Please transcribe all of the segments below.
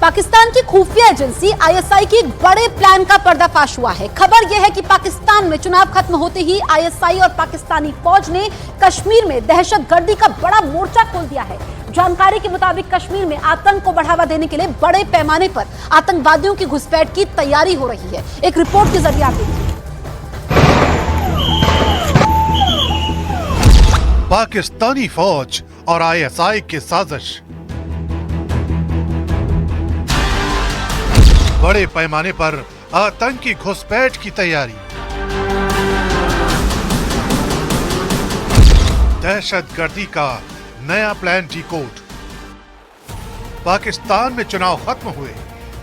पाकिस्तान की खुफिया agency ISI की एक बड़े प्लान का पर्दाफाश हुआ है। खबर यह है कि पाकिस्तान में चुनाव खत्म होते ही आईएसआई और पाकिस्तानी फौज ने कश्मीर में दहशतगर्दी का बड़ा मोर्चा खोल दिया है। जानकारी के मुताबिक कश्मीर में आतंक को बढ़ावा देने के लिए बड़े पैमाने पर आतंकवादियों की घुसपैठ की तैयारी हो रही है। एक रिपोर्ट के जरिए आप देखिए। पाकिस्तानी फौज और आईएसआई की साजिश। बड़े पैमाने पर आतंकी घुसपैठ की तैयारी। दहशतगर्दी का नया प्लान डिकोड। पाकिस्तान में चुनाव खत्म हुए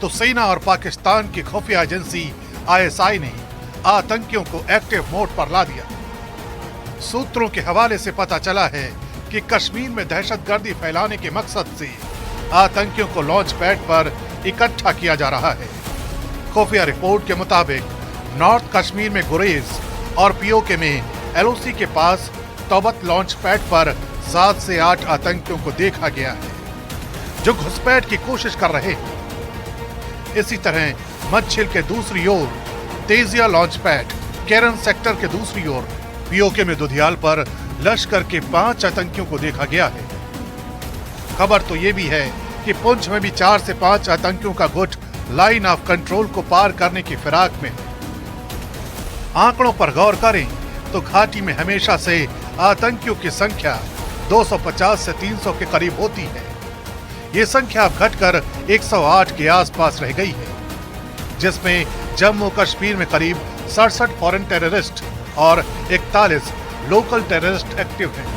तो सेना और पाकिस्तान की खुफिया एजेंसी आईएसआई ने आतंकियों को एक्टिव मोड पर ला दिया। सूत्रों के हवाले से पता चला है कि कश्मीर में दहशतगर्दी फैलाने के मकसद से आतंकियों को लॉन्च पैड पर इकट्ठा किया जा रहा है। खुफिया रिपोर्ट के मुताबिक नॉर्थ कश्मीर में गुरेज और पीओके में एलओसी के पास तौबत लॉन्च पैड पर 7 से 8 आतंकियों को देखा गया है जो घुसपैठ की कोशिश कर रहे हैं। इसी तरह मच्छिल के दूसरी ओर तेजिया लॉन्च पैड, केरन सेक्टर के दूसरी ओर पीओके में दुधियाल पर लश्कर के 5 आतंकियों को देखा गया है। खबर तो ये भी है कि पुंछ में भी 4 से 5 आतंकियों का गुट लाइन ऑफ कंट्रोल को पार करने की फिराक में है। आंकड़ों पर गौर करें तो घाटी में हमेशा से आतंकियों की संख्या 250 से 300 के करीब होती है। ये संख्या अब घटकर 108 के आसपास रह गई है, जिसमें जम्मू कश्मीर में करीब 67 फॉरेन टेररिस्ट और 41 लोकल टेररिस्ट एक्टिव हैं।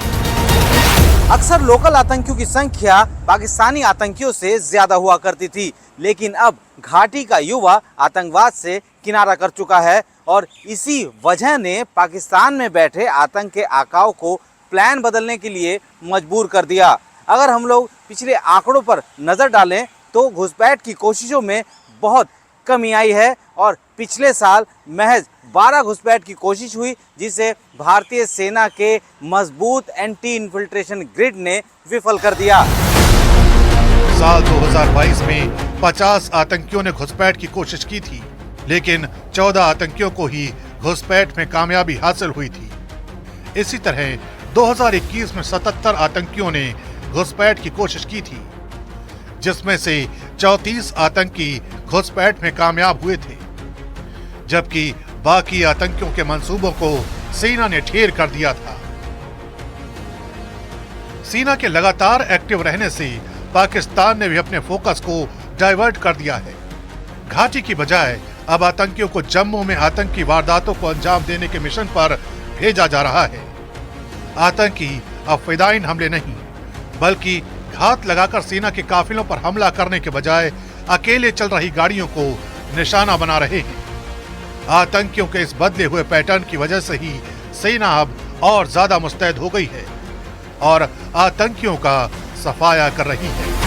अक्सर लोकल आतंकियों की संख्या पाकिस्तानी आतंकियों से ज्यादा हुआ करती थी, लेकिन अब घाटी का युवा आतंकवाद से किनारा कर चुका है और इसी वजह ने पाकिस्तान में बैठे आतंक के आकाओं को प्लान बदलने के लिए मजबूर कर दिया। अगर हम लोग पिछले आंकड़ों पर नजर डालें तो घुसपैठ की कोशिशों में बहुत कमी आई है और पिछले साल महज 12 घुसपैठ की कोशिश हुई, जिसे भारतीय सेना के मजबूत एंटी इन्फिल्ट्रेशन ग्रिड ने विफल कर दिया। साल 2022 में 50 आतंकियों ने घुसपैठ की कोशिश की थी, लेकिन 14 आतंकियों को ही घुसपैठ में कामयाबी हासिल हुई थी। इसी तरह 2021 में 77 आतंकियों ने घुसपैठ की कोशिश की थी, जिसमें से 34 आतंकी घुसपैठ में कामयाब हुए थे, जबकि बाकी आतंकियों के मंसूबों को सेना ने ढेर कर दिया था। सेना के लगातार एक्टिव रहने से पाकिस्तान ने भी अपने फोकस को डाइवर्ट कर दिया है। घाटी की बजाय अब आतंकियों को जम्मू में आतंकी वारदातों को अंजाम देने के मिशन पर भेजा जा रहा है। आतंकी अब फिदायीन हमले नहीं, बल्कि घात लगाकर सेना के काफिलों पर हमला करने के बजाय अकेले चल रही गाड़ियों को निशाना बना रहे हैं। आतंकियों के इस बदले हुए पैटर्न की वजह से ही सेना अब और ज्यादा मुस्तैद हो गई है और आतंकियों का सफाया कर रही है।